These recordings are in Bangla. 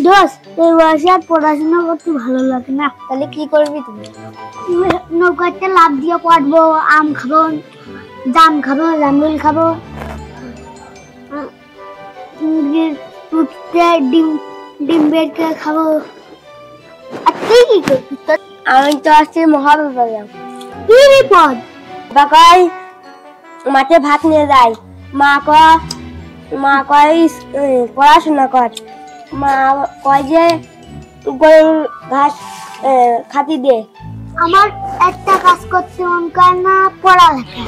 দোস্ত এই বয়সে আর পড়াশোনা করতে ভালো লাগে না। তাহলে কি করবি তুমি? নৌকাতে লাফ দিয়ে পড়বো, আম খাবো, জাম খাবো, জামরুল খাবো, মুরগির ডিম ডিম বের করে খাবো। আর তুই কি করবি? আমি তো আসছি মহাবিদ্যালয়। কি বিপদ? বাকাই মাঠে ভাত নিয়ে যায়, মা কয় পড়াশোনা কর, মা কয় যে গরুর ঘাস খাতি দে। আমার একটা কাজ করতে মন করে না, পড়ালেখা।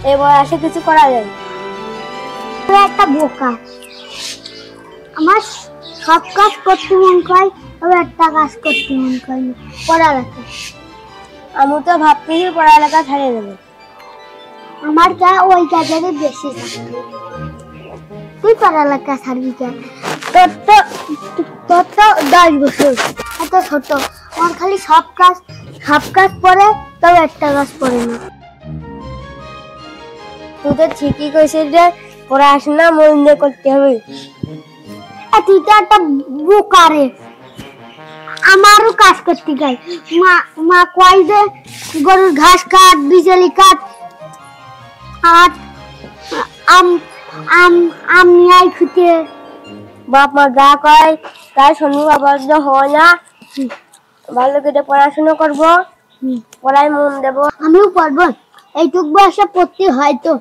এই বয়সে কিছু করা যায়? তুই একটা বোকা। আমার সব কাজ করতে মন করে, তবে একটা কাজ করতে মন করে না, পড়ালেখা। আমি তো ভাবতেই পড়ালেখা ছাড়িয়ে দেবো। আমার যা ওই কাজেরই বেশি। তুই পড়ালেখা ছাড়বি কেন? তোর তো 10 বছর, এত ছোট। আমার খালি সব কাজ পড়ে, তবে একটা কাজ পড়ে না। তুই তো ঠিকই কইছিস যে পড়াশোনা মন দিয়ে করতে হবে। তুই তো একটা বোকা রে। আমারও কাজ করতে গাই, মা কয় যে গরুর ঘাস কাট, বিচলি কাট, আর আম নিয়ে খুঁটে। বাপ মা যা কয় তাই শুনি, বাবা হয় না। ভালো করে পড়াশোনা করবো, পড়ায় মন দেবো। আমিও পড়বো, এইটুক বয়সে পড়তে হয় তো।